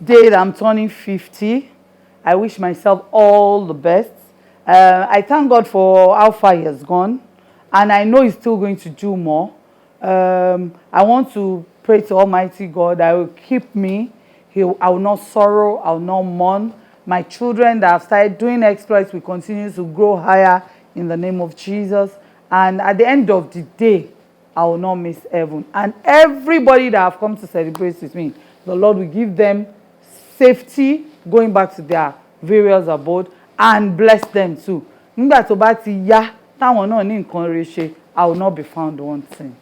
day that I'm turning 50. I wish myself all the best. I thank God for how far He has gone, and I know He's still going to do more. I want to pray to Almighty God that will keep me. I will not sorrow, I will not mourn. My children that have started doing exploits will continue to grow higher in the name of Jesus. And at the end of the day, I will not miss heaven. And everybody that have come to celebrate with me, the Lord will give them safety going back to their various abode and bless them too. Nígbà tó bá ti yá, táwọn náà ní nǹkan rere ṣe, I will not be found wanting.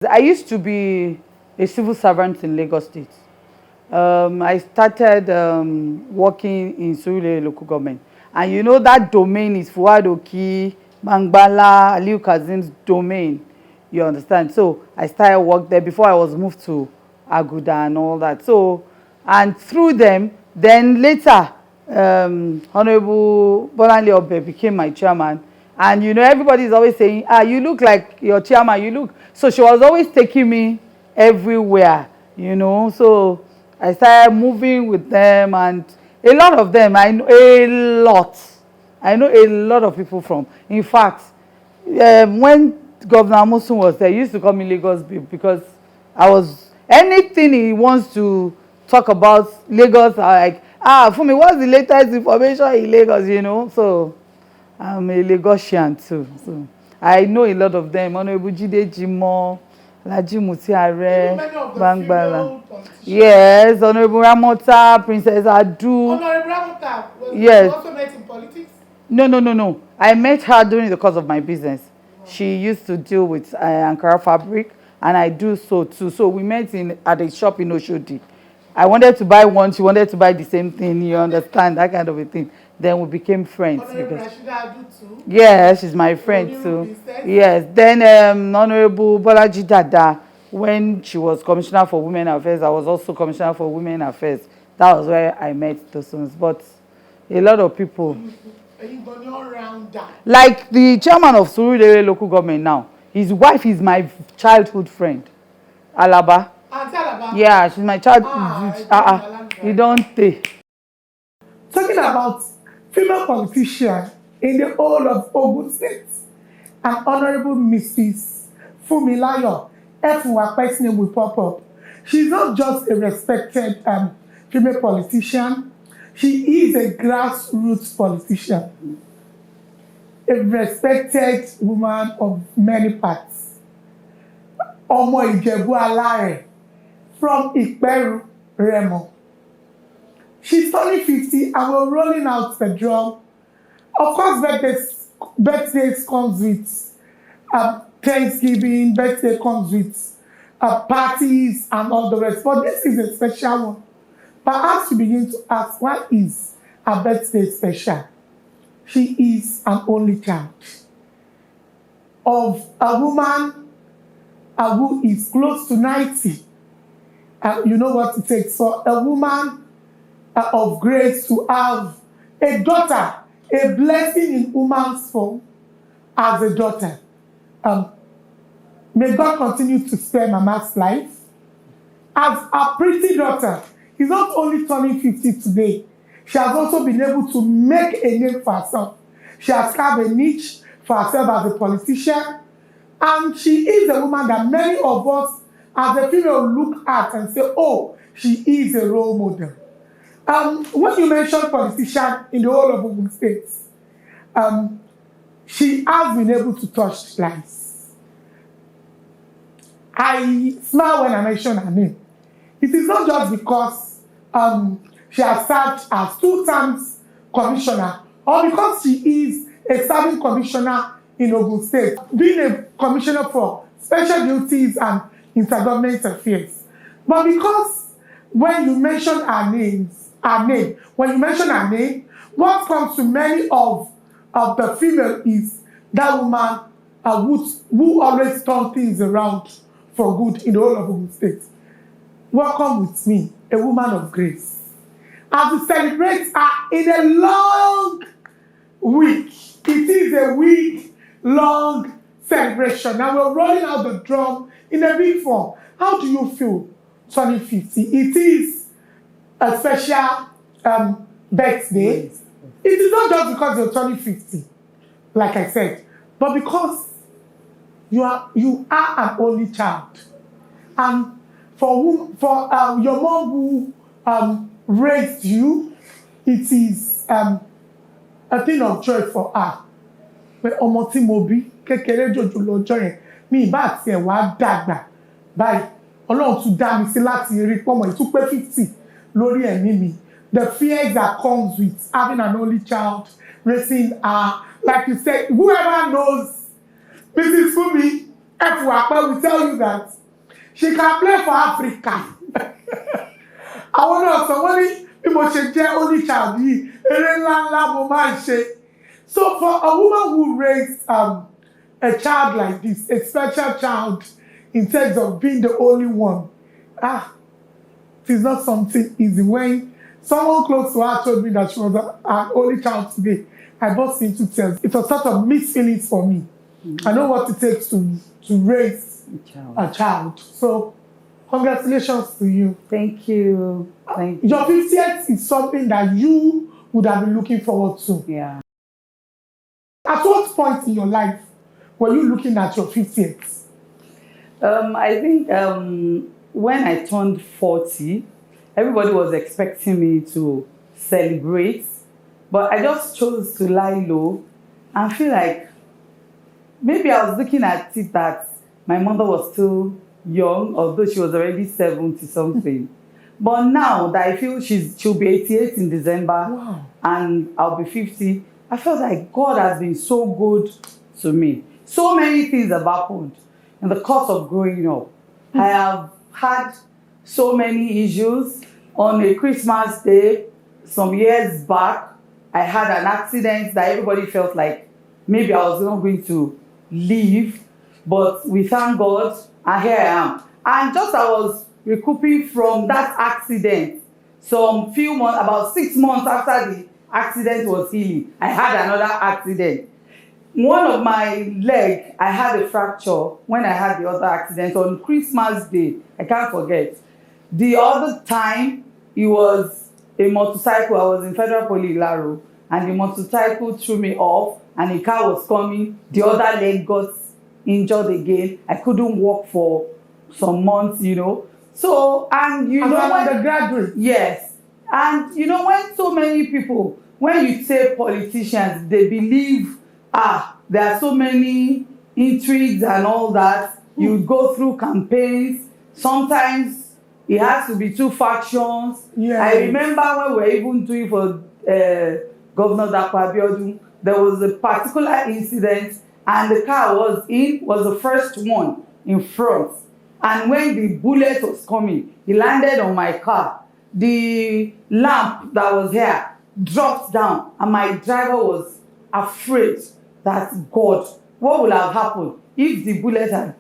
I used to be a civil servant in Lagos State. I started working in Surulere local government. And you know that domain is Fuad Oki, Bangbala, Aliu Kazim's domain. You understand? So I started work there before I was moved to Aguda and all that. So, and through them, then later, Honorable Bolanle Obe became my chairman. And you know, everybody is always saying, you look like your chairman, you look. So she was always taking me everywhere, you know. So I started moving with them, and a lot of them, I know a lot. I know a lot of people from. In fact, when Governor Amosun was there, he used to call me Lagos Babe because I was, anything he wants to talk about Lagos, I like, Funmi, what's the latest information in Lagos, you know? So I'm a Lagosian too. So I know a lot of them. Honorable Jide Jimo, Laji Mutiare, Bangbala. Yes, Honorable Ramota, Princess Adu. Honorable Ramota yes. Also met in politics? No. I met her during the course of my business. She used to deal with Ankara fabric, and I do so too. So we met at a shop in Oshodi. I wanted to buy one, she wanted to buy the same thing, you understand, that kind of a thing. Then we became friends. Yeah, she's my friend too. Yes, then Honorable Bolaji Dada, when she was Commissioner for Women Affairs, I was also Commissioner for Women Affairs. That was where I met those ones. But a lot of people, like the chairman of Surulere local government now, his wife is my childhood friend, Alaba. Yeah, she's my child. You don't take. Talking about female politician in the whole of Ogun State, and Honorable Mrs. Funmi F. name will pop up. She's not just a respected female politician, she is a grassroots politician, a respected woman of many parts. Omo Ijebu Alare from Iperu, Remo. She's turning 50 and we're rolling out the drum. Of course, birthdays comes with Thanksgiving, birthday comes with parties and all the rest. But this is a special one. Perhaps you begin to ask, why is her birthday special? She is an only child of a woman who is close to 90. You know what it takes for a woman of grace to have a daughter, a blessing in woman's form as a daughter. May God continue to spare Mama's life. As a pretty daughter, is not only turning 50 today, she has also been able to make a name for herself. She has carved a niche for herself as a politician, and she is a woman that many of us as a female look at and say, oh, she is a role model. When you mention politician in the whole of Ogun State, she has been able to touch lives. I smile when I mention her name. It is not just because she has served as 2 times commissioner, or because she is a serving commissioner in Ogun State, being a commissioner for special duties and intergovernment affairs. But because when you mention her name, what comes to many of the female is that woman who always turn things around for good in the whole of Ogun State. Welcome with me, a woman of grace. As we celebrate her in a long week, it is a week-long celebration. Now we're rolling out the drum in a big form. How do you feel turning 50? It is a special birthday. Yes. It is not just because you're turning 50, like I said, but because you are an only child. And for your mom who raised you, it is a thing of joy for her. Pé ọmọ tí mo bí kékeré jòjò lọ́jọ́ yẹn mi ìbá àti ẹ̀ wá dàgbà báyìí Ọlọ́run tún dá mi sí láti rí pọ́mọ ìtún pé 50 lórí ẹ̀mí mi. The fears that comes with having an only child, raising like you said, whoever knows Mrs. Funmi Efuape will tell you that she can play for Africa. Àwọn náà sọ wọ́n ní bí mo ṣe jẹ́ only child yìí eré ńláńlá mo máa ń ṣe. So for a woman who raised a child like this, a special child, in terms of being the only one, it is not something easy. When someone close to her told me that she was an only child today, I burst into tears. It was sort of mixed feelings for me. Mm-hmm. I know what it takes to raise a child. So congratulations to you. Thank you. Thank you. Your 50th is something that you would have been looking forward to. Yeah. At what point in your life were you looking at your 50th? I think when I turned 40, everybody was expecting me to celebrate, but I just chose to lie low and feel like maybe I was looking at it that my mother was still young, although she was already 70 something. But now that I feel she'll be 88 in December, wow, and I'll be 50, I felt like God has been so good to me. So many things have happened in the course of growing up. I have had so many issues. On a Christmas day, some years back, I had an accident that everybody felt like maybe I was not going to live, but we thank God, and here I am. And just I was recouping from that accident, some few months, about 6 months after the accident was healing, I had another accident. One of my leg, I had a fracture when I had the other accident on Christmas Day. I can't forget. The other time, it was a motorcycle. I was in Federal Poly Laro, and the motorcycle threw me off, and a car was coming. The other leg got injured again. I couldn't walk for some months, you know. So, and you know, when the graduate. Yes. And you know, when so many people, when you say politicians, they believe, there are so many intrigues and all that. You go through campaigns. Sometimes it has to be two factions. Yes. I remember when we were even doing for Governor Dapo Abiodun, there was a particular incident, and the car was the first one in front. And when the bullet was coming, he landed on my car. The lamp that was here dropped down, and my driver was afraid that, God, what would have happened if the bullet had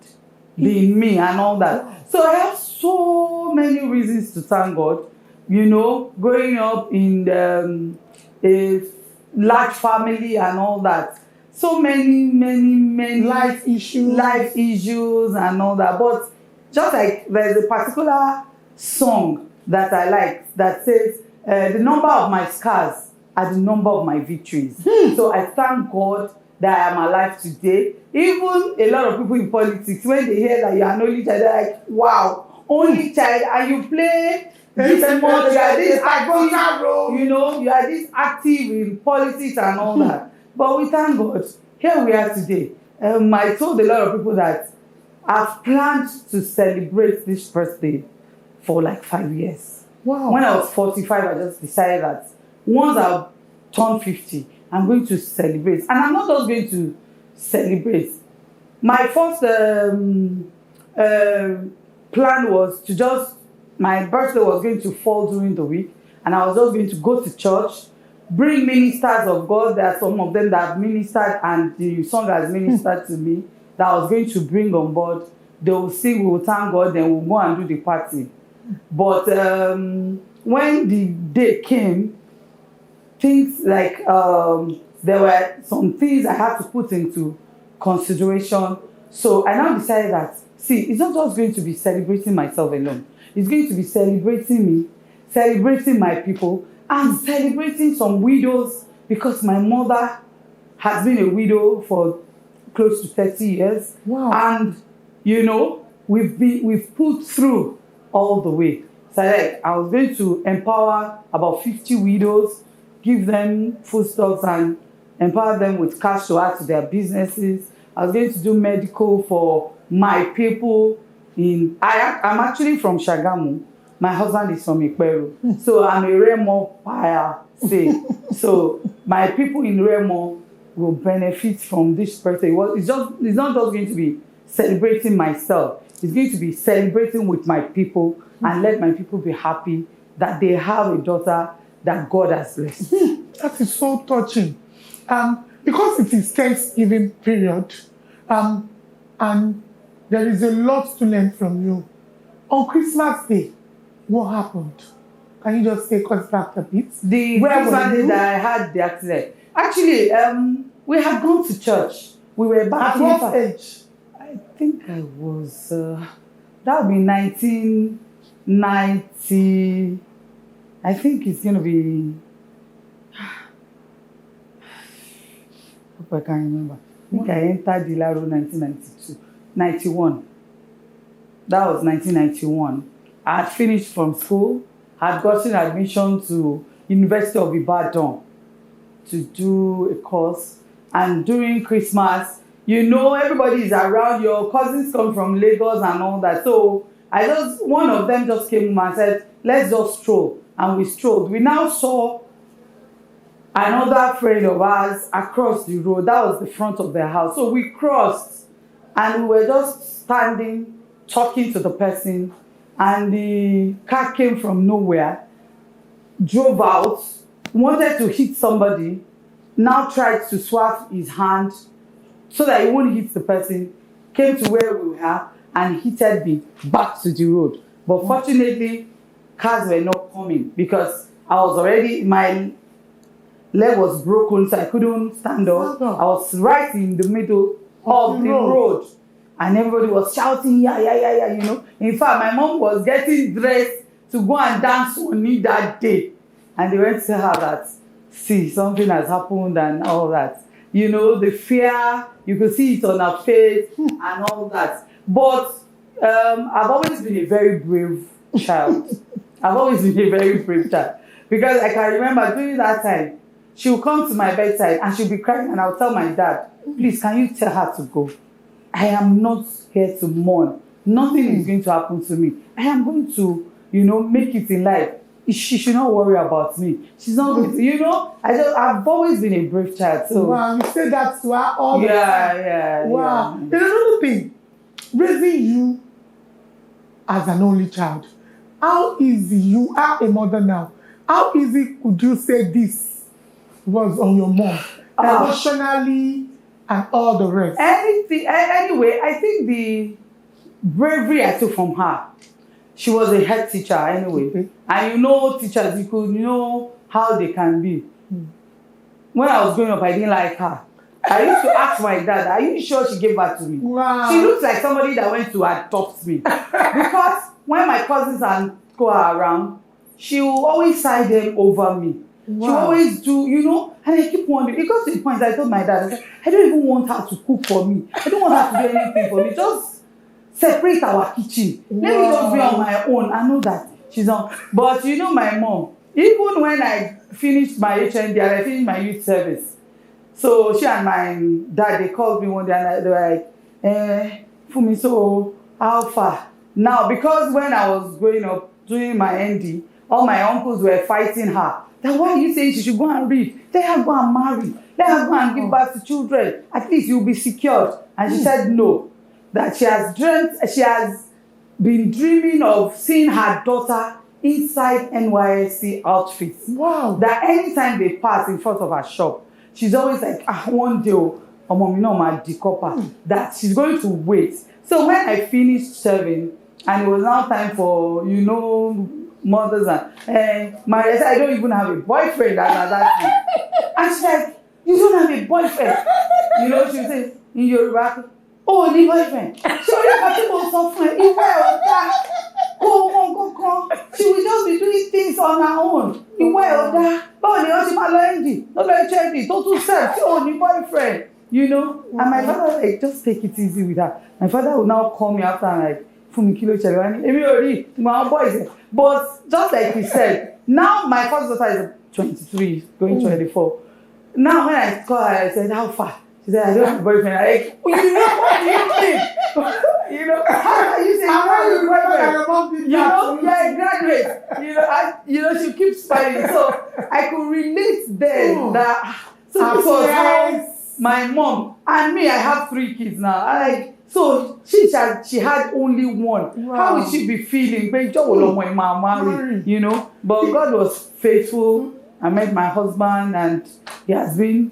been me and all that. So I have so many reasons to thank God. You know, growing up in a large family and all that. So many life issues and all that. But just like there's a particular song that I like that says, the number of my scars are the number of my victories. So I thank God that I am alive today. Even a lot of people in politics, when they hear that you are an only child, they're like, wow, only child, and you play this much, you are this active, you know, you are this active in politics and all that. But we thank God. Here we are today. I told a lot of people that I've planned to celebrate this birthday for like 5 years. Wow. When I was 45, I just decided that once I turn 50, I'm going to celebrate. And I'm not just going to celebrate. My first plan was to just, my birthday was going to fall during the week, and I was just going to go to church, bring ministers of God. There are some of them that have ministered, and the song has ministered to me, that I was going to bring on board. They will sing, we will thank God, then we'll go and do the party. But when the day came, things like there were some things I had to put into consideration. So I now decided that, see, it's not just going to be celebrating myself alone. It's going to be celebrating me, celebrating my people, and celebrating some widows, because my mother has been a widow for close to 30 years. Wow. And, you know, we've pulled through all the way. So I was going to empower about 50 widows, give them foodstuffs and empower them with cash to add to their businesses. I was going to do medical for my people I'm actually from Shagamu. My husband is from Ikperu. So I'm a Remo Paya say. So my people in Remo will benefit from this birthday. Well, it's not just going to be celebrating myself. It's going to be celebrating with my people and let my people be happy that they have a daughter that God has blessed. That is so touching. Because it is Thanksgiving period, and there is a lot to learn from you. On Christmas Day, what happened? Can you just take us back a bit? The Christmas Day that I had the accident. Actually, we had gone to church. We were back. At what age? I think I was, that would be 1990. I think it's going to be, I can't remember. I think I entered Dilaro 91. That was 1991. I had finished from school, had gotten admission to University of Ibadan to do a course. And during Christmas, you know, everybody is around. Your cousins come from Lagos and all that. So one of them just came and said, let's just stroll. And we strolled. We now saw another friend of ours across the road. That was the front of their house. So we crossed and we were just standing, talking to the person. And the car came from nowhere, drove out, wanted to hit somebody, now tried to swap his hand so that he won't hit the person, came to where we were and hit me back to the road. But fortunately, cars were not coming because my leg was broken, so I couldn't stand up. I was right in the middle of the road. And everybody was shouting, yeah, you know. In fact, my mom was getting dressed to go and dance on me that day. And they went to tell her that, see, something has happened and all that. You know, the fear, you could see it on her face and all that. But I've always been a very brave child. Because I can remember during that time, she would come to my bedside and she'll be crying and I'll tell my dad, please, can you tell her to go? I am not here to mourn. Nothing is going to happen to me. I am going to, you know, make it in life. She should not worry about me. She's not going to, you know, I've always been a brave child. So. Wow, you say that to her all the time. Yeah. Wow. There's another thing. Raising you as an only child. How easy, you are a mother now. How easy could you say this was on your mom? Emotionally and all the rest. Anyway, I think the bravery I took from her, she was a head teacher anyway. Okay. And you know teachers, you could know how they can be. When I was growing up, I didn't like her. I used to ask my dad, are you sure she gave birth to me? Wow. She looks like somebody that went to adopt me. Because when my cousins and go around, she will always side them over me. Wow. She always do, you know, and I keep wondering. It got to the point I told my dad, I don't even want her to cook for me. I don't want her to do anything for me. Just separate our kitchen. Wow. Let me just be on my own. I know that she's on. But you know my mom, even when I finished my HND, I finished my youth service. So she and my dad, they called me one day and they were like, Funmi, so how far? Now, because when I was growing up, doing my ND, all my uncles were fighting her. Then why are you saying she should go and read? Let her go and marry. Let her go and give birth to children. At least you'll be secured. And she said no. That she has been dreaming of seeing her daughter inside NYSC outfits. Wow. That anytime they pass in front of her shop, she's always like, one day, that she's going to wait. So when I finished serving, and it was now time for, you know, mothers and Maria said, I don't even have a boyfriend at that time. And she's like, you don't have a boyfriend? You know, she would say, in Yoruba, oh, no boyfriend. So you got to go somewhere. She will just be doing things on her own. Ìwọ ọ̀dà, báwo ni wọ́n ṣe máa lọ MD, lọ HMD, tó tún serve tí ò ní boyfriend, you know. And my father like, just take it easy with her. My father will now call me after and like, Funmi kí ló ṣẹlẹ̀ wá ní, èmi ò rí, my boys. But just like he said, now my first daughter is 23, going 24. Now when I call her, I said, how far? She said, I don't have a boyfriend. I'm like, what do you think? You know, how can you say you don't have a boyfriend? You know, you're a graduate. You know, she keeps smiling. So I could relate then that. So this was how my mom and me. I have 3 kids now. I like. So she had only one. Wow. How would she be feeling? You know, but God was faithful. I met my husband, and he has been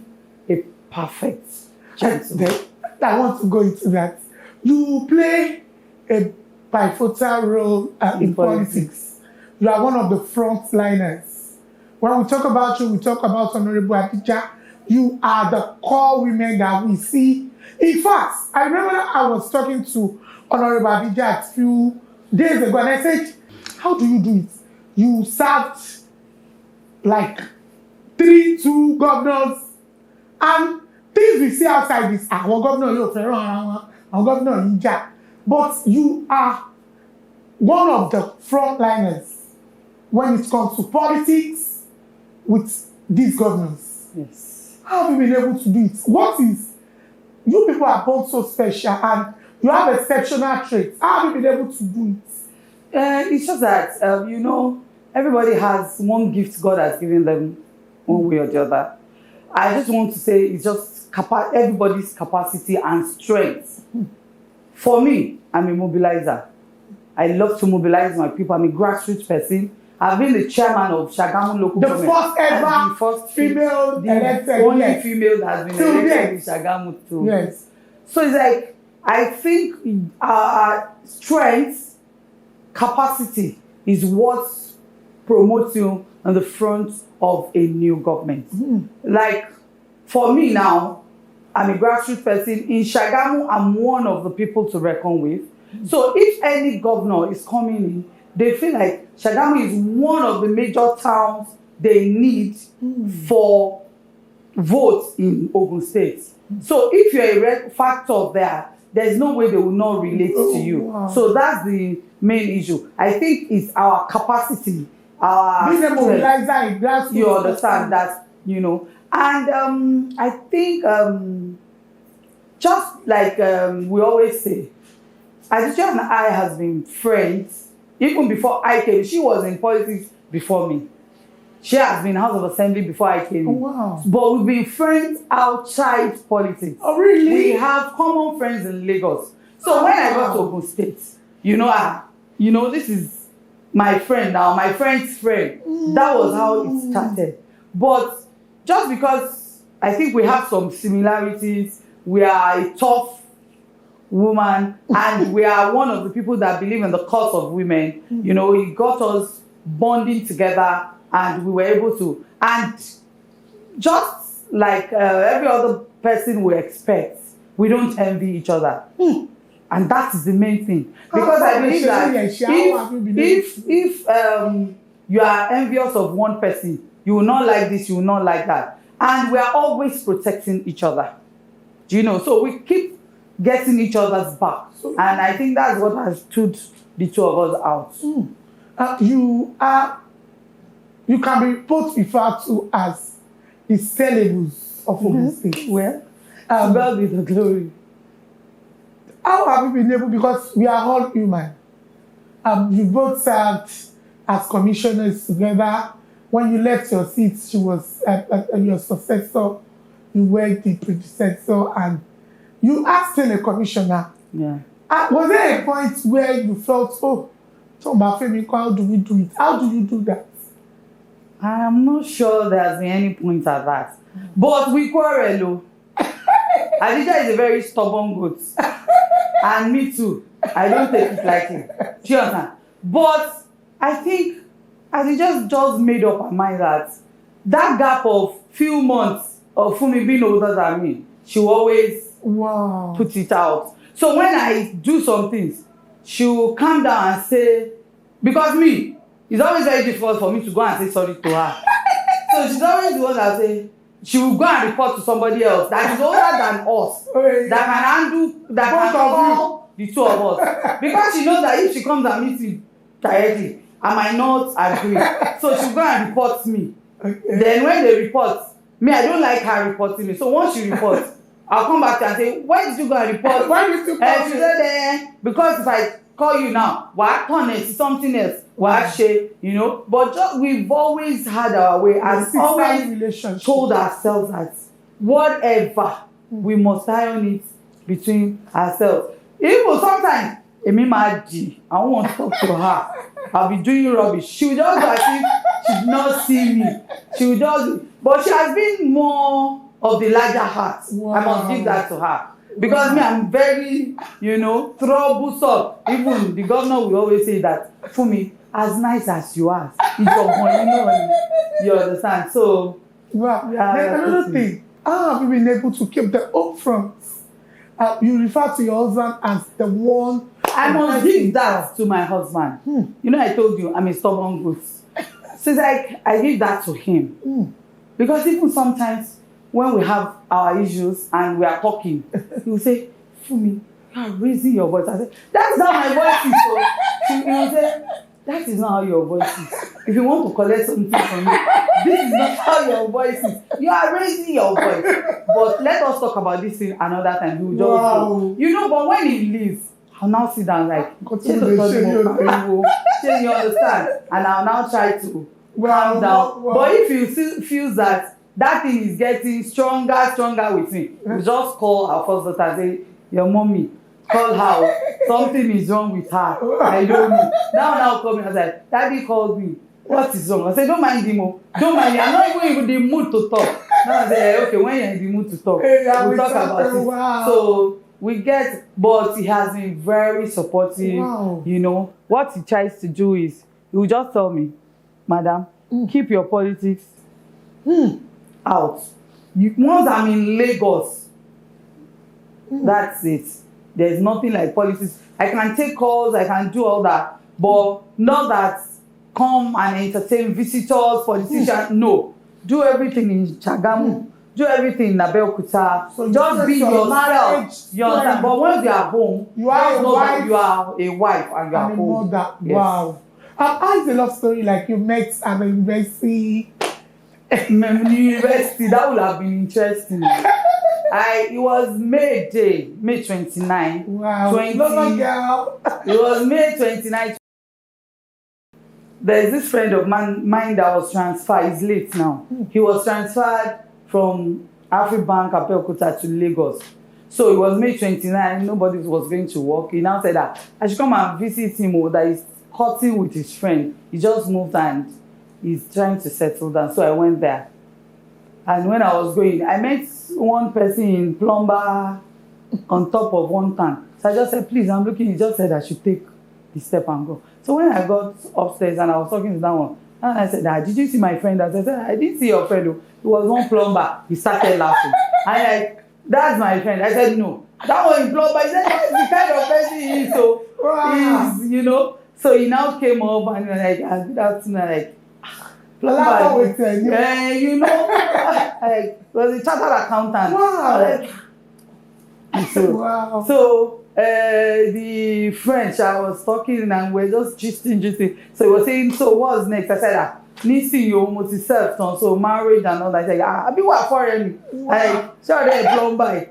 a perfect gentleman. I want to go into that. You play a pivotal role in politics. You are one of the frontliners. When we talk about you, we talk about Honorable Adija. You are the core women that we see. In fact, I remember I was talking to Honorable Adija a few days ago, and I said, how do you do it? You served like 2 governors, and things we see outside this, our governor, our governor in Jack. But you are one of the frontliners when it comes to politics with these governors. Yes. How have you been able to do it? You people are both so special and you have exceptional traits. How have you been able to do it? It's just that, you know, everybody has one gift God has given them one way or the other. I just want to say it's just everybody's capacity and strength. For me, I'm a mobilizer. I love to mobilize my people. I'm a grassroots person. I've been the chairman of Shagamu local government. The first female elected. Only female that has been elected in Shagamu too. Yes. So it's like, I think our strength, capacity is what promotes you on the front of a new government. Like, for me now, I'm a grassroots person. In Shagamu, I'm one of the people to reckon with. So if any governor is coming in, they feel like Shagamu is one of the major towns they need for votes in Ogun State. So if you're a red factor there, there's no way they will not relate to you. Wow. So that's the main issue. I think it's our capacity, our being a mobilizer in grassroots. You understand that, you know. And I think just like we always say, Adija and I has been friends even before I came. She was in politics before me. She has been House of Assembly before I came. Oh, wow. But we've been friends outside politics. Oh, really? We have common friends in Lagos. So when I got to Ogun State, you know, this is my friend now, my friend's friend. That was how it started. But just because I think we have some similarities, we are a tough woman, and we are one of the people that believe in the cause of women. You know, it got us bonding together, and we were able to. And just like every other person we expect, we don't envy each other. And that is the main thing. Because I believe that if you are envious of one person, you will not like this, you will not like that. And we are always protecting each other. Do you know? So we keep getting each other's back. And I think that's what has stood the two of us out. You can be both referred to as the syllables of Ogun State. Well, God be the glory. How have you been able, because we are all human. You both served as commissioners together. When you left your seat, she was your successor. You were the predecessor, and you are still a commissioner. Yeah. Was there a point where you felt, oh, Funmi, how do we do it? How do you do that? I'm not sure there has been any point at that. But we quarrel. Adija is a very stubborn goat. And me too. I don't take it lightly. Do you understand? But I think Adija just made up her mind that gap of few months of Funmi being older than me, she will always put it out. So when I do some things, she will calm down and say, Because me, it's always very difficult for me to go and say sorry to her. So she's always the one that say she will go and report to somebody else that is older than us, that can handle, that can call the two of us. Because she knows that if she comes and meets me directly, I might not agree. So she'll go and report me. Okay. Then when they report, me, I don't like her reporting me. So once she reports, I'll come back to her and say, why did you go and report? Why did you call me? She said, because if I call you now, what turn it something else? What share, you know? But just, we've always had our way and always told ourselves that whatever, we must iron it between ourselves. Even sometimes, I won't talk to her. I'll be doing rubbish. She will just as if she did not see me. She will just, but she has been more of the larger heart. Wow. I must give that to her. Because me, I'm very, troublesome. Even the governor will always say that, Funmi, as nice as you are, it's your one, you understand? So, wow. Another thing, how have you been able to keep the upfront? You refer to your husband as the one. I must give that to my husband. I told you, I'm a stubborn goose. So it's like, I give that to him. Because even sometimes, when we have our issues and we are talking, he will say, Funmi, you are raising your voice. I say, that's not my voice is. So he will say, that is not how your voice is. If you want to collect something from me, this is not how your voice is. You are raising your voice. But let us talk about this thing another time. He will just but when he leaves, I'll now sit down like, you understand? And I'll now try to calm down. But if you still feels that thing is getting stronger with me, we just call our first daughter and say, your mommy, call her. Something is wrong with her. I don't know. Now call me. I was like, Daddy called me. What is wrong? I said, don't mind him. Don't mind him. I'm not even in the mood to talk. Now I say, okay, when you're in the mood to talk, we'll talk about it. Wow. So we get, but he has been very supportive. Wow. What he tries to do is, he will just tell me, Madam, keep your politics out. Once I'm in Lagos, that's it. There's nothing like politics. I can take calls, I can do all that, but not that come and entertain visitors, politicians. No. Do everything in Chagamu. Do everything in Abeokuta. So just be yourself. You understand? But once you are home, you are a wife. You are a wife and you are home. Mother. Yes. Wow. How is the love story like you met at the university? University, that would have been interesting. It was May 29. Wow. 20. Girl. It was May 29. There's this friend of mine that was transferred. He's late now. He was transferred from Afribank Abeokuta to Lagos. So it was May 29. Nobody was going to work. He now said that I should come and visit him, that he's cutting with his friend. He just moved and he's trying to settle down. So I went there. And when I was going, I met one person in plumber on top of one tank. So I just said, please, I'm looking. He just said I should take the step and go. So when I got upstairs and I was talking to that one, and I said, did you see my friend? I said, I didn't see your friend. He was one plumber. He started laughing. And that's my friend. I said, no. That one is plumber. He said, that's the kind of person he is. So, wow. So he now came up and he was like, good afternoon, plumber. Was a chartered accountant. Wow. So the French, I was talking and we're just gisting. So he was saying, so what's next? I said, Nisi, you almost self, so marriage and all that. I said, I'll be what for him. Sorry, plumber.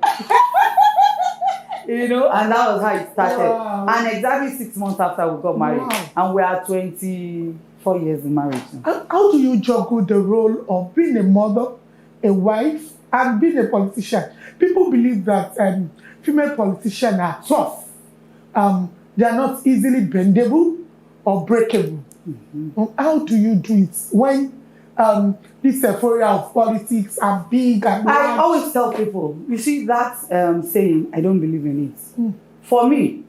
And that was how it started. Wow. And exactly 6 months after we got married. Wow. And we are 24 years in marriage. How do you juggle the role of being a mother, a wife, and being a politician? People believe that female politicians are tough. They are not easily bendable or breakable. How do you do it when this euphoria of politics are big and large? I always tell people, you see that saying, I don't believe in it. For me,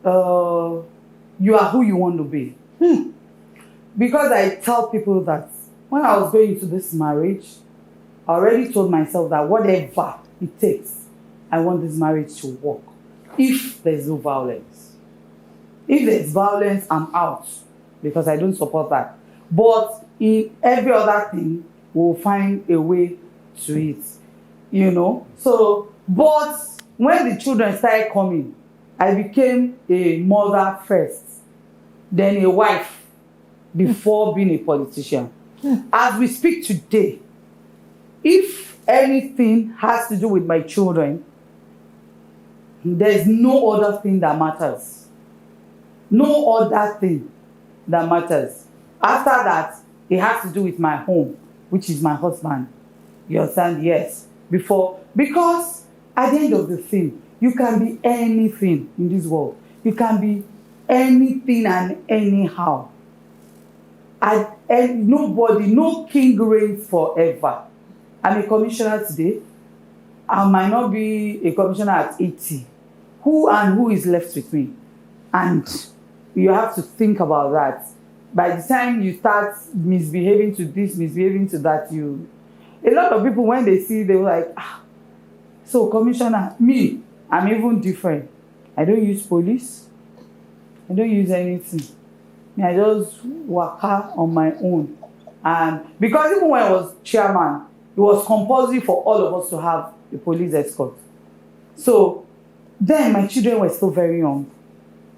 you are who you want to be. Because I tell people that when I was going into this marriage, I already told myself that whatever it takes, I want this marriage to work if there's no violence. If there's violence, I'm out because I don't support that. But in every other thing, we'll find a way to it, you know. So, but when the children started coming, I became a mother first, then a wife, before being a politician. As we speak today, if anything has to do with my children, there's no other thing that matters. No other thing that matters. After that, it has to do with my home, which is my husband. You understand? Yes. Because at the end of the thing, you can be anything in this world. You can be anything and anyhow. And nobody, no king reigns forever. I'm a commissioner today. I might not be a commissioner at 80. Who is left with me? And you have to think about that. By the time you start misbehaving to this, misbehaving to that, a lot of people, when they see, they're like, so commissioner, me, I'm even different. I don't use police. I don't use anything. I just work on my own. And because even when I was chairman, it was compulsory for all of us to have a police escort. So then my children were still very young,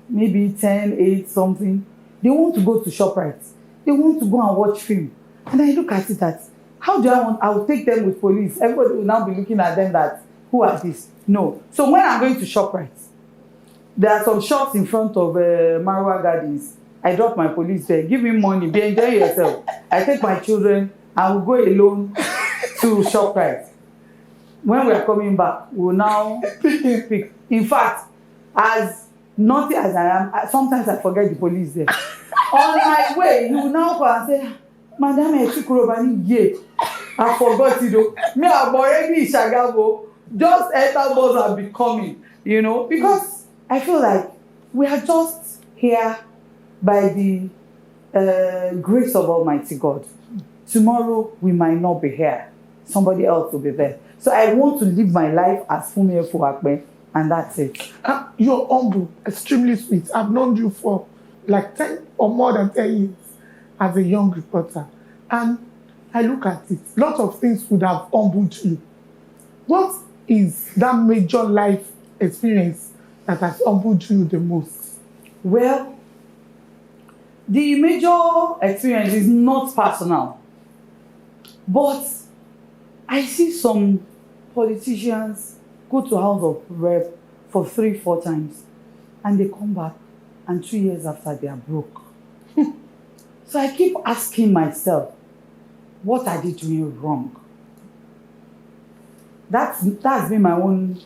maybe 10, 8, something. They want to go to ShopRite. They want to go and watch film. And I look at it that, how do I will take them with police. Everybody will now be looking at them that, who are these? No. So when I'm going to ShopRite, there are some shops in front of Marwa Gardens. I drop my police there. Give me money. Be enjoy yourself. I take my children and we'll go alone to ShopRite. When we are coming back, we'll now pick. In fact, as naughty as I am, sometimes I forget the police there. On my way, he will now come and say, Madam, I forgot you though. Me, I'm already in Shagabo. Just enter bus and be coming, you know, because I feel like we are just here by the grace of Almighty God. Tomorrow, we might not be here. Somebody else will be there. So I want to live my life as Funmi Fuakbe, and that's it. You're humble, extremely sweet. I've known you for like 10 or more than 10 years as a young reporter. And I look at it, a lot of things would have humbled you. What is that major life experience that has humbled you the most? Well, the major experience is not personal, but I see some politicians go to House of Rep for 3-4 times and they come back and 2 years after they are broke. So I keep asking myself, what are they doing wrong? That's been my own.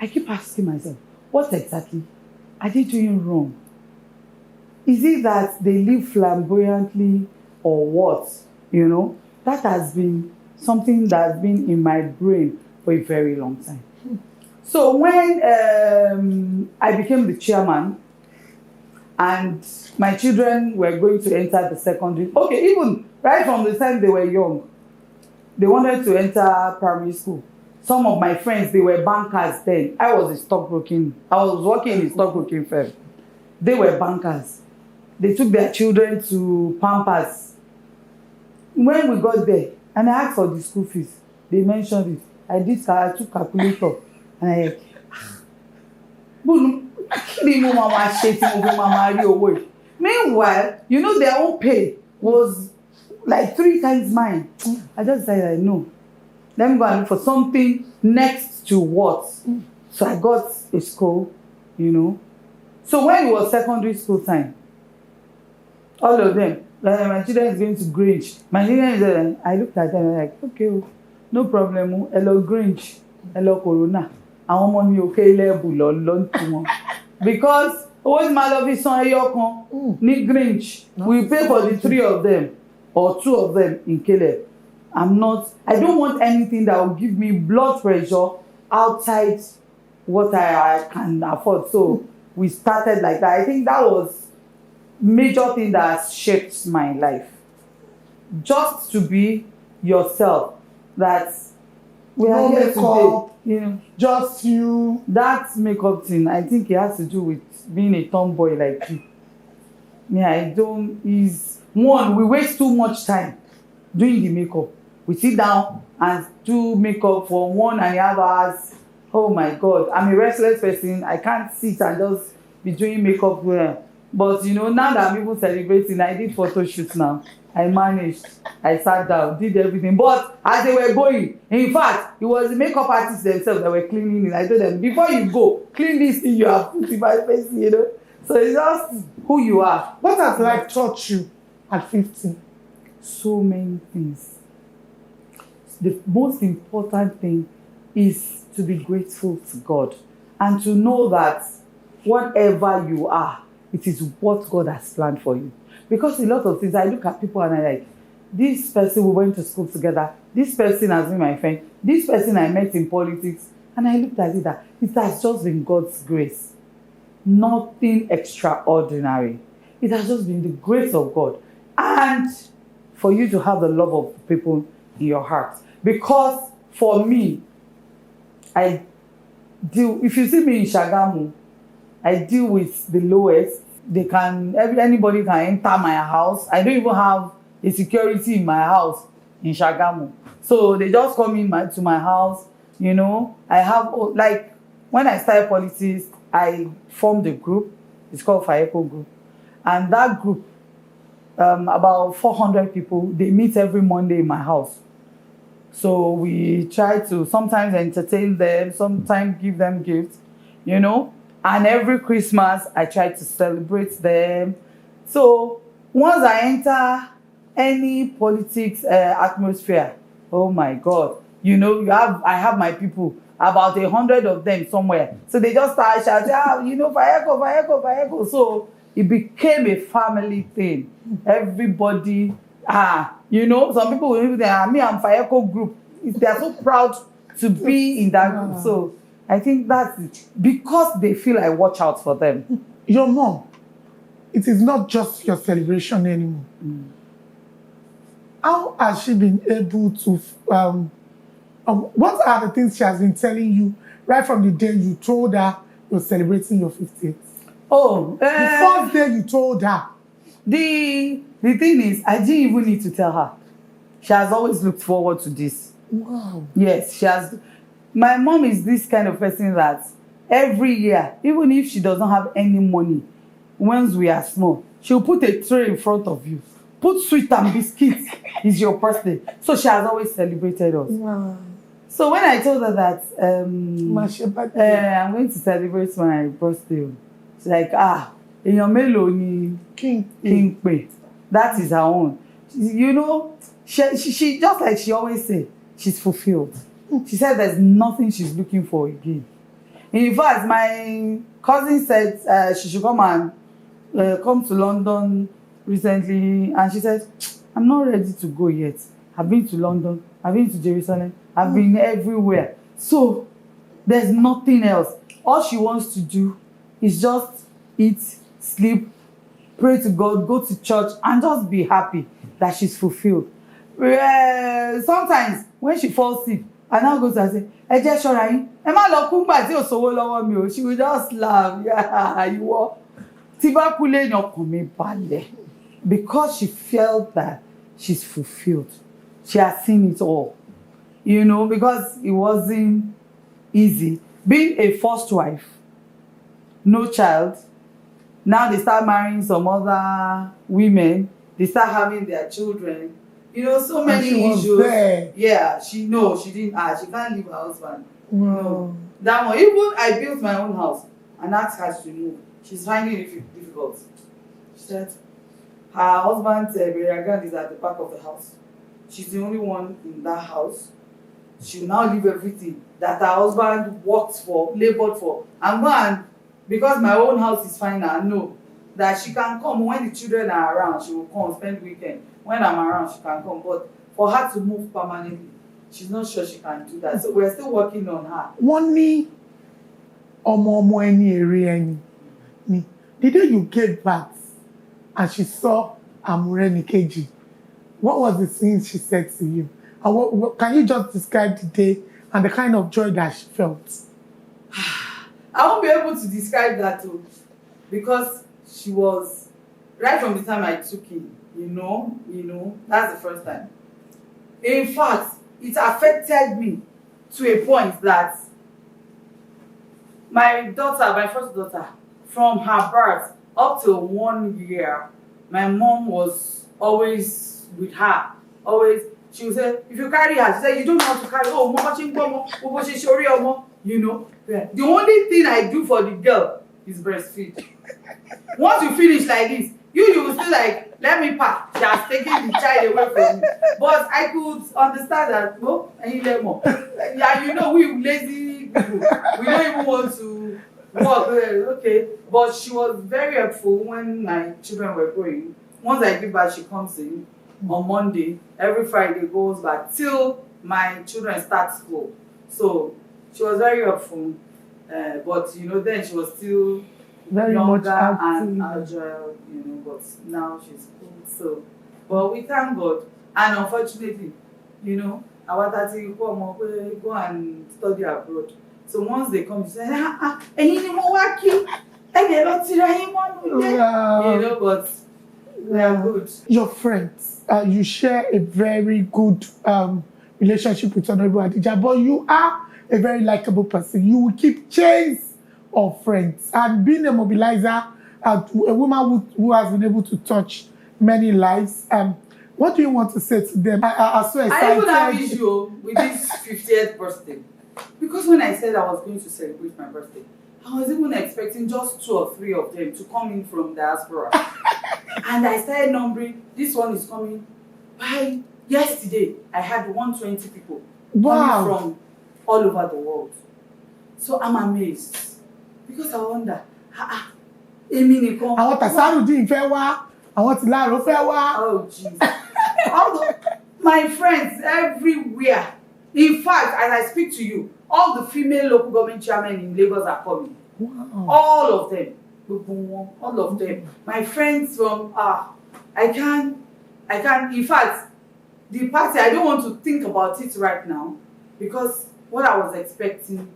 I keep asking myself, what exactly are they doing wrong? Is it that they live flamboyantly or what? You know, that has been something that's been in my brain for a very long time. So when I became the chairman and my children were going to enter the secondary, okay, even right from the time they were young, they wanted to enter primary school. Some of my friends, they were bankers then. I was working in a stockbroking firm. They were bankers. They took their children to Pampers. When we got there, and I asked for the school fees, they mentioned it. I took calculator, and I meanwhile, you know, their own pay was like 3 times mine. I just said, no. Let me go and look for something next to what. So I got a school, you know. So when it was secondary school time, all of them, my children is going to Grange. My children is I looked at them and like, okay, no problem. Hello Grange, hello Corona. I want me okay level long because always my love is on your need Grange. We pay for the 3 of them or 2 of them in Caleb. I don't want anything that will give me blood pressure outside what I can afford. So we started like that. I think that was major thing that has shaped my life. Just to be yourself. That We are No here makeup, today. You know, just you. that makeup thing, I think it has to do with being a tomboy like you. Yeah, I don't. Is one, we waste too much time doing the makeup. We sit down and do makeup for 1.5 hours. Oh my God, I'm a restless person. I can't sit and just be doing makeup well. But you know, now that I'm even celebrating, I did photo shoots now. I managed. I sat down, did everything. But as they were going, in fact, it was the makeup artists themselves that were cleaning it. I told them, before you go, clean this thing you have put in my face, you know. So it's just who you are. What has life taught you at 50? So many things. The most important thing is to be grateful to God and to know that whatever you are, it is what God has planned for you. Because a lot of things, I look at people and I like, this person we went to school together, this person has been my friend, this person I met in politics, and I looked at it that it has just been God's grace. Nothing extraordinary. It has just been the grace of God. And for you to have the love of people in your heart. Because for me, if you see me in Shagamu, I deal with the lowest. Anybody can enter my house. I don't even have a security in my house in Shagamu. So they just come to my house, you know. I have, like, when I started politics, I formed a group. It's called Fayeko Group. And that group, about 400 people, they meet every Monday in my house. So we try to sometimes entertain them, sometimes give them gifts, you know. And every Christmas, I try to celebrate them. So once I enter any politics atmosphere, oh my God, you know, I have my people, about 100 of them somewhere. So they just start shouting, you know, Fayeko, Fayeko, Fayeko. So it became a family thing. Everybody, you know, some people will even say, me and Fayeko group. They are so proud to be in that group. So I think that's it. Because they feel I watch out for them. Your mom, it is not just your celebration anymore. How has she been able to, what are the things she has been telling you right from the day you told her you're celebrating your 50th? Oh, the first day you told her. The thing is, I didn't even need to tell her. She has always looked forward to this. Wow. Yes, she has. My mom is this kind of person that every year, even if she doesn't have any money, once we are small, she'll put a tray in front of you. Put sweet and biscuits is your birthday. So she has always celebrated us. Wow. So when I told her that I'm going to celebrate my birthday, she's like, èèyàn mélòó ni King Pe. That is her own. You know, she just like she always say, she's fulfilled. She said there's nothing she's looking for again. In fact, my cousin said she should come to London recently, and she said, I'm not ready to go yet. I've been to London, I've been to Jerusalem, I've been everywhere. So there's nothing else. All she wants to do is just eat, sleep, pray to God, go to church, and just be happy that she's fulfilled. Sometimes when she falls sick, I now go to her and say, ẹ jẹ́ ṣọ́ra yín, ẹ má lọ kú nígbà tí ò sówó lọ́wọ́ mi o. She will just laugh. Ìwọ tí bá kú lẹ́yìn ọkàn mi balẹ̀. Because she felt that she's fulfilled. She has seen it all. You know, because it wasn't easy. Being a first wife, no child, now they start marrying some other women, they start having their children. You know, so many issues. There. Yeah, she didn't she can't leave her husband. Wow. No. That one, even I built my own house and asked her to move. She's finding it difficult. She said her husband's burial ground is at the back of the house. She's the only one in that house. She will now leave everything that her husband worked for, labored for, and go and, because my own house is fine now, no, that she can come when the children are around. She will come spend weekend. When I'm around, she can come. But for her to move permanently, she's not sure she can do that. So we're still working on her. Wọ́n ní ọmọ ẹni èrè ẹni ni. The day you gave birth and she saw Amurenikeji, what was the thing she said to you? And can you just describe the day and the kind of joy that she felt. I won't be able to describe that too, because she was right from the time I took in. That's the first time. In fact, it affected me to a point that my first daughter, from her birth up to 1 year, my mom was always with her. Always, she would say, if you carry her, she said, you don't know how to carry. Oh, mama, Yeah. The only thing I do for the girl is breastfeed. Once you finish like this, you will still like, let me pack. She has taken the child away from me. But I could understand that, no, I need them more. Yeah, we lazy people. We don't even want to work. Okay. But she was very helpful when my children were growing. Once I give birth, she comes in on Monday. Every Friday goes back till my children start school. So she was very helpful. But then she was still Very younger much active. and agile, but now she's cool. So, but we thank God. And unfortunately, our daddy go and study abroad. So once they come, she say, but they are good. Your friends, you share a very good relationship with Honorable Adija, but you are a very likable person. You will keep chains of friends, and being a mobilizer, a woman who has been able to touch many lives. What do you want to say to them? I'm so excited. I even have issue with this 50th birthday, because when I said I was going to celebrate my birthday, I was even expecting just 2 or 3 of them to come in from diaspora. And I started numbering, this one is coming. By yesterday, I had 120 people coming from all over the world. So I'm amazed. Because I wonder, èmi nìkan. Àwọn Tasarudeen fẹ́ wá, àwọn Tilaro fẹ́ wá. Oh, Jesus. My friends everywhere. In fact, as I speak to you, all the female local government chairmen in Lagos are coming. Wow. All of them. All of them. My friends from, I can't, in fact, the party, I don't want to think about it right now, because what I was expecting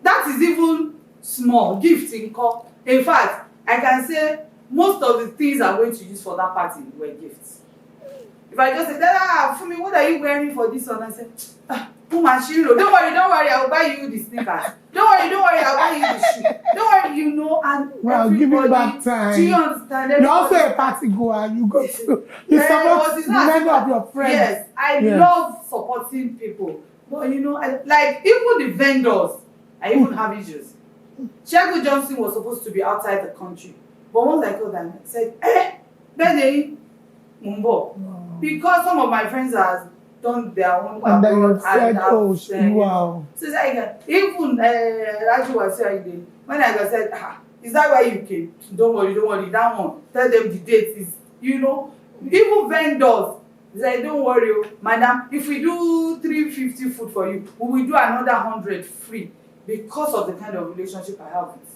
that is even small gift in call. In fact, I can say most of the things I'm going to use for that party were gifts. If I just say, Funmi, what are you wearing for this one? I said, don't worry, I'll buy you the sneakers. Don't worry, I'll buy you the shoe. Don't worry, and well, giving back time. Do you understand? You're also a party goer. You go to support many of your friends. Yes, I love supporting people. But like even the vendors, I even have issues. Shegu Johnson was supposed to be outside the country, but once I called them, I said, Benny, Mumbo, because some of my friends have done their own and then you said, wow. So it's like, even Raju was saying, when I said, is that why you came? Don't worry, that one. Tell them the date is, even vendors. They say, don't worry, madam, if we do 350 food for you, we will do another 100 free, because of the kind of relationship I have with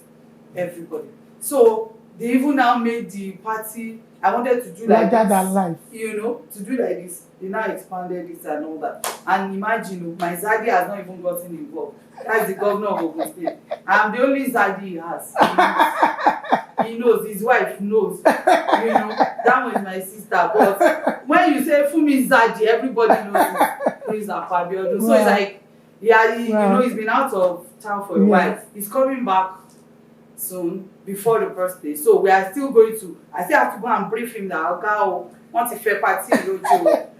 everybody. So they even now made the party. I wanted to do like larger than life. To do like this. They now expanded it and all that. And imagine, my Zadi has not even gotten involved. That's the governor of Ogun State. I'm the only Zadi he has. He knows. His wife knows. That was my sister. But when you say Funmi Zadi, everybody knows he's a Fabio. So it's like, he's been out of town for a while. He's coming back soon, before the birthday. So we are still I still have to go and brief him that I'll go. Want to fair party,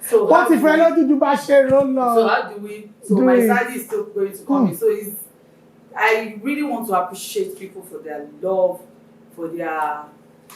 so what if I don't do bashing? So how do we? So my Zadi is still going to come in. So I really want to appreciate people for their love, for their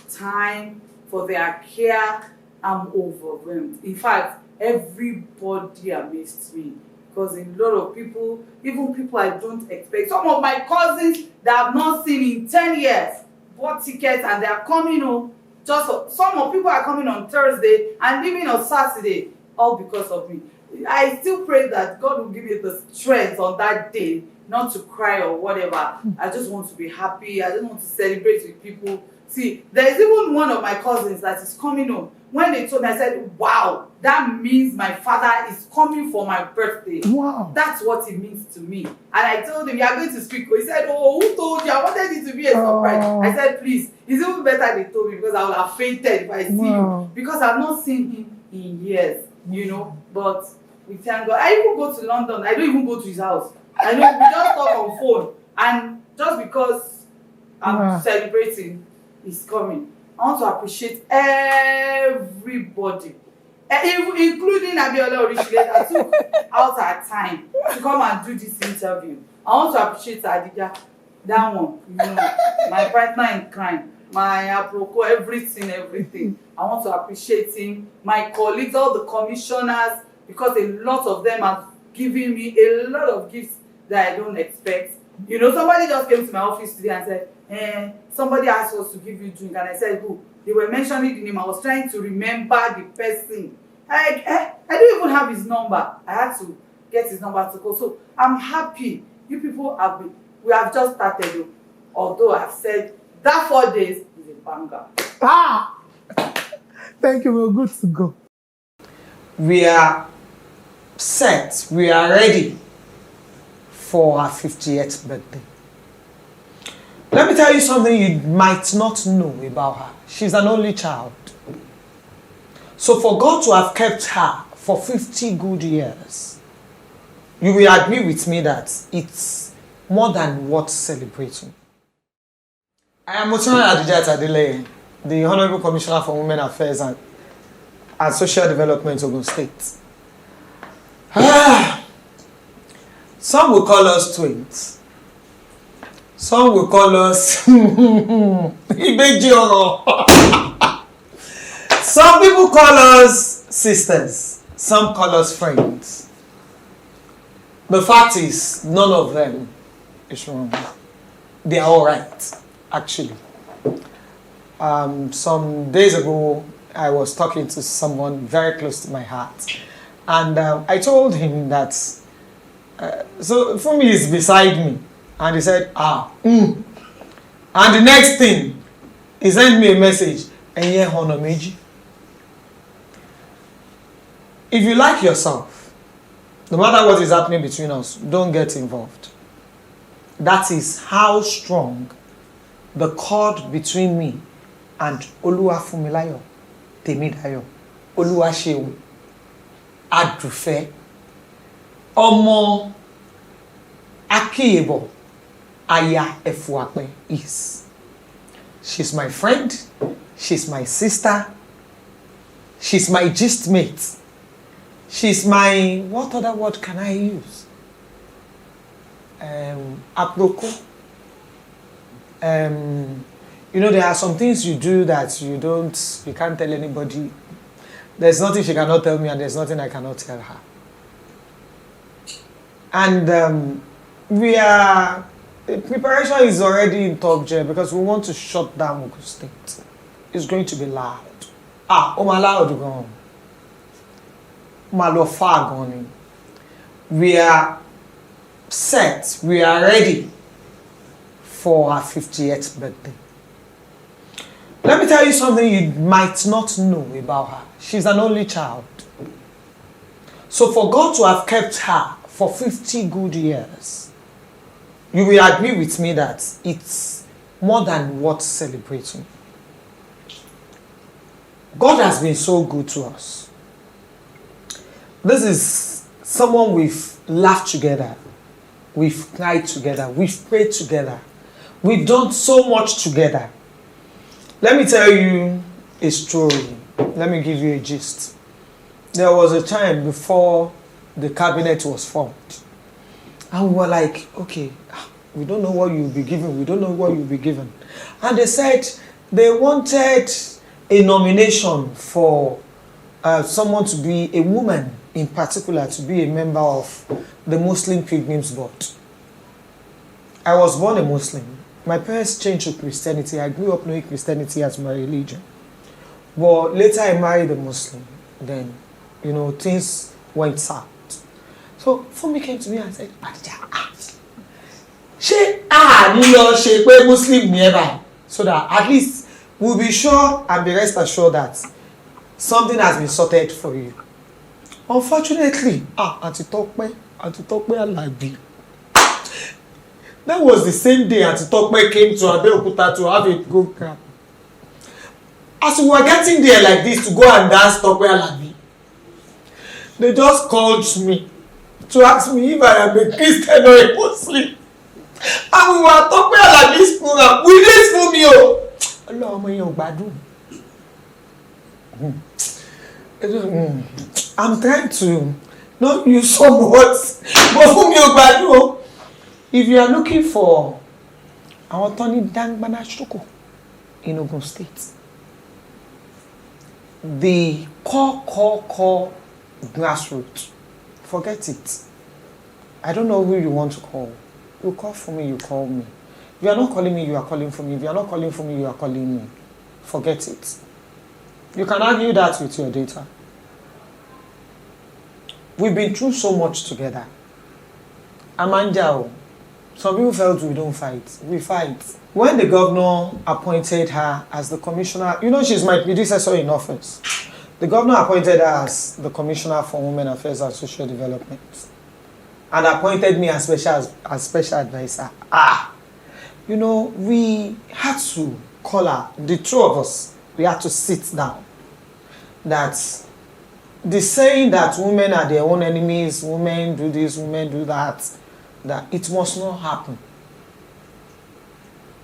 time, for their care. I'm overwhelmed. In fact, everybody amazed me, because a lot of people, even people I don't expect, some of my cousins that I've not seen in 10 years, bought tickets and they are coming some of people are coming on Thursday and leaving on Saturday, all because of me. I still pray that God will give me the strength on that day not to cry or whatever. I just want to be happy. I just want to celebrate with people. See, there is even one of my cousins that is coming home. When they told me, I said, wow, that means my father is coming for my birthday. Wow. That's what it means to me. And I told him, you are going to speak. He said, oh, who told you? I wanted it to be a surprise. I said, please, it's even better they told me, because I would have fainted if I see you. Because I've not seen him in years, you know. But we thank God. I even go to London. I don't even go to his house. I know we just talk on phone. And just because I'm celebrating, he's coming. I want to appreciate everybody, including Abiola Orishile, that took out her time to come and do this interview. I want to appreciate Adija, that one, you know, my partner in crime, my aproko, everything. I want to appreciate him, my colleagues, all the commissioners, because a lot of them have given me a lot of gifts that I don't expect. You know, somebody just came to my office today and said, somebody asked us to give you drink, and I said, who? They were mentioning the name. I was trying to remember the person. I don't even have his number. I had to get his number to call. So I'm happy. You people we have just started. Although I've said that 4 days is a banger. Thank you. We're good to go. We are set. We are ready for our 50th birthday. Let me tell you something you might not know about her. She's an only child. So for God to have kept her for 50 good years, you will agree with me that it's more than worth celebrating. I am Motunrayo Adijat Adeleye, the Honorable Commissioner for Women Affairs and Social Development, Ogun State. Some will call us twins. Some will call us Ibeji Oro. Some people call us sisters. Some call us friends. The fact is, none of them is wrong. They are all right, actually. Some days ago, I was talking to someone very close to my heart. And I told him that, so Funmi is beside me. And he said, And the next thing, he sent me a message. If you like yourself, no matter what is happening between us, don't get involved. That is how strong the cord between me and Oluwafunmilayo, Temidayo, Oluwaseun, Adufe, Omo Akiyebo, Aya Efuape is. She's my friend, she's my sister, she's my gist mate, she's my, what other word can I use? Aproko. You know, there are some things you do that you can't tell anybody. There's nothing she cannot tell me, and there's nothing I cannot tell her. And preparation is already in top gear because we want to shut down Ogun State. It's going to be loud. Loud. We are set. We are ready for our 50th birthday. Let me tell you something you might not know about her. She's an only child. So for God to have kept her for 50 good years, you will agree with me that it's more than worth celebrating. God has been so good to us. This is someone we've laughed together, we've cried together, we've prayed together, we've done so much together. Let me tell you a story. Let me give you a gist. There was a time before the cabinet was formed, and we were like, okay, we don't know what you'll be given, we don't know what you'll be given. And they said they wanted a nomination for someone to be a woman in particular to be a member of the Muslim Pilgrims Board. I was born a Muslim. My parents changed to Christianity. I grew up knowing Christianity as my religion. But later I married a Muslim. Then, you know, things went south. So Funmi came to me and said, Muslim nearby, so that at least we'll be sure and be rest assured that something has been sorted for you. Unfortunately, Auntie Tope Alabi. That was the same day Auntie Tope came to Abeokuta to have a program. As we were getting there like this to go and dance Tope Alabi, they just called me to ask me if I am a Christian or a Muslim. And we were Tope Alabi's program. We did Funmi o. I'm trying to not use some words, but Funmi o gbadu. If you are looking for our Tony Dangbana Shoko in Ogun State, the core grassroots, forget it. I don't know who you want to call. You call for me, you call me. If you are not calling me, you are calling for me. If you are not calling for me, you are calling me. Forget it. You can argue that with your data. We've been through so much together. Amanjao. Some people felt we don't fight. We fight. When the governor appointed her as the commissioner, you know she's my predecessor in office. The governor appointed her as the commissioner for Women Affairs and Social Development and appointed me as special advisor. You know, we had to call her, the two of us, we had to sit down. That the saying that women are their own enemies, women do this, women do that, that it must not happen.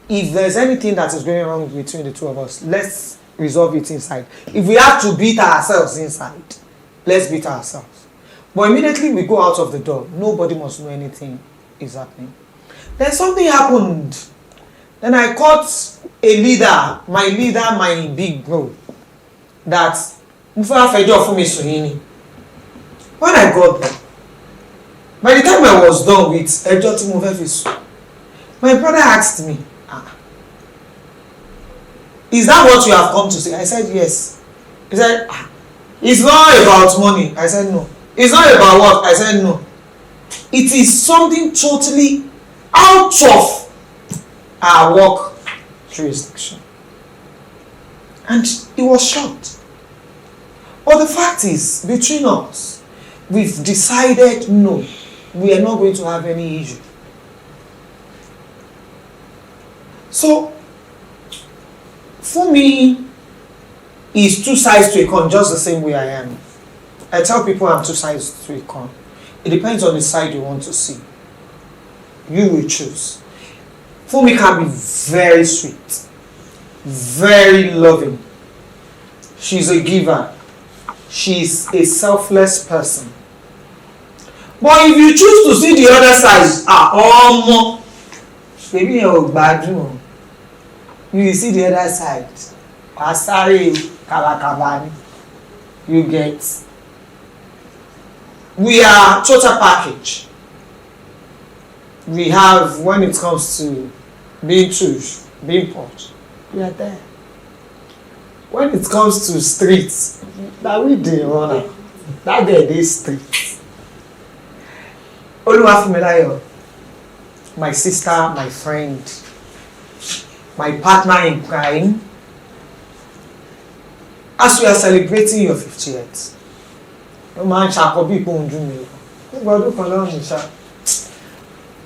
If there's anything that is going wrong between the two of us, let's resolve it inside. If we have to beat ourselves inside, let's beat ourselves. But immediately we go out of the door, nobody must know anything is happening. Then something happened. Then I caught a leader, my big bro, that when I got there, by the time I was done with Ejo, my brother asked me, is that what you have come to say? I said, yes. He said, it's not about money. I said, no. It's not about what? I said, no. It is something totally out of our work jurisdiction. And he was shocked. But the fact is, between us, we've decided no, we are not going to have any issue. So, Funmi is two sides to a coin, just the same way I am. I tell people I'm two sides to a coin. It depends on the side you want to see. You will choose. Funmi can be very sweet, very loving. She's a giver. She's a selfless person. But if you choose to see the other side, maybe you're bad. You see the other side. Asari Kalakabani. You get. We are total package. We have, when it comes to being truth, being pot, we are there. When it comes to streets, that we dey run. That day dey streets. Oluwafemilayo, my sister, my friend, my partner in crime, as we are celebrating your 50th, no man shall be born to me.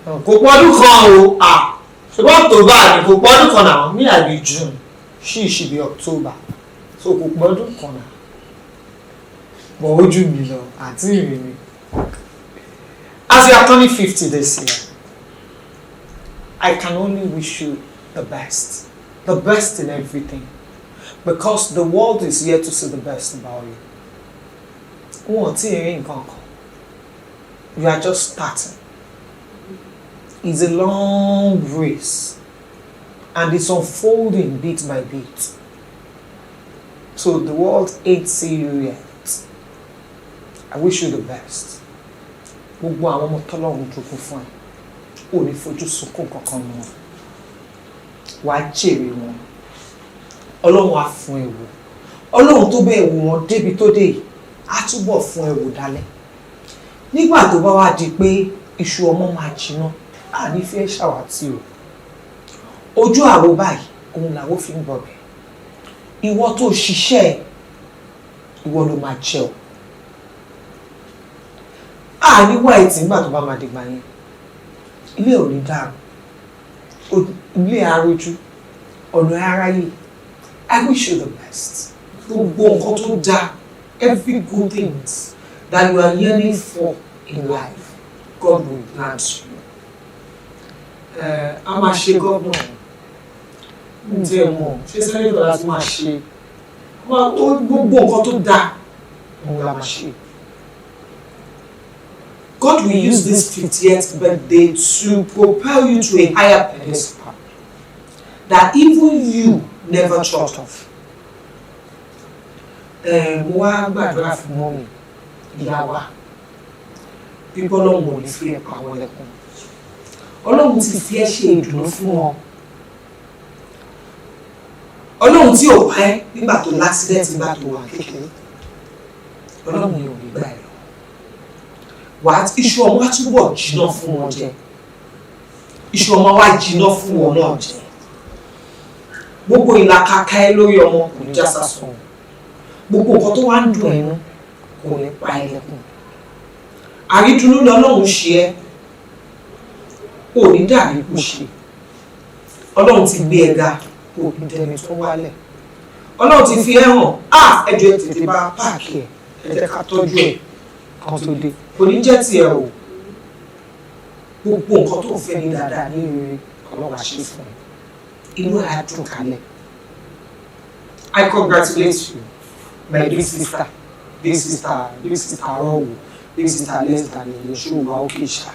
Kò pọ́dún kan o, ṣùgbọ́n October ni kò pọ́dún kan náà, me I be June, she should be October, so kò pọ́dún kan náà. But ojú mi lọ, àti ìrìn mi. As you are turning 50 this year, I can only wish you the best in everything, because the world is here to see the best about you. You are just starting. It's a long race, and it's unfolding bit by bit. So the world ain't see you yet. I wish you the best. Gbogbo àwọn ọmọ tọ́lọ́run jókòó fún ẹ, ò ní fojú sunkún kankan mọ́. Wàá jèrè wọn. Ọlọ́run á fún ẹ wò. Ọlọ́run tó bẹ́ẹ̀ wò wọ́n débi tó dé yìí, á túbọ̀ fún ẹ wò dálẹ̀. Nígbà tó bá wá di pé iṣu ọmọ máa jiná, àní fẹ́ ṣàwátì o. Ojú àwo báyìí, òun làwo fi ń bọ̀bẹ̀. ìwọ tó ṣiṣẹ́ ìwọ ló máa jẹ o. Níwá ìtì nígbà tó bá máa dìgbà yẹn ilé ò ní dàrú ilé arójú ọ̀nà aráyé. I wish you the best. Gbogbo nǹkan tó dáa, every good things that you are yearning for in life, God will grant you. A máa ṣe gómìnà ǹjẹ́ mọ̀ ṣé sẹ́yìn lọ́la tó máa ṣe gbogbo nǹkan tó dáa òun la máa ṣe. God will use this 50th birthday to propel you to a higher pedestal that even you never thought of. Mo wá gbàdúrà fún mọ́mì ìyá wa bí bọ́lọ́mù ò ní fi ẹ̀ pa wọn lẹ́kùn. Ọlọ́run ti fi ẹ́ ṣe ìdùnnú fún wọn. Ọlọ́run tí ò pẹ́ nígbà tó lásìdẹ́ẹ̀tì nígbà tó wà kékeré. Ọlọ́run yóò ní gbà ẹ̀ lọ. Wàá iṣu ọmọ wa túbọ̀ jiná fún wọn jẹ. Iṣu ọmọ wa jiná fún wọn náà jẹ. Gbogbo ìlàkàkà ẹ lórí ọmọ kò ní já sásán. Gbogbo nǹkan tó wá ń dùn ẹnu kò ní pa ẹ lẹ́kùn. Àrídùnnú lọ́lọ́run ṣe ẹ́. Ò ní dàbí kò ṣe. Ọlọ́run ti gbé ẹ ga kò ní dẹni tó wálẹ̀. Ọlọ́run ti fi ẹ́ hàn ẹjọ́ ẹ tètè bá páàkì ẹ jẹ́ ká tọ́jú ẹ̀ kan tó dé. Kò ní jẹ́ tiẹ̀ o. Gbogbo nǹkan tó fẹ́ ní dáadáa ní rere Ọlọ́run á ṣe fún ẹ. Inú ẹ̀ á dùn kalẹ̀. I congratulate you, my big sister. Big sister ọ̀wọ̀, big sister less than a ṣó wa ókè ṣá.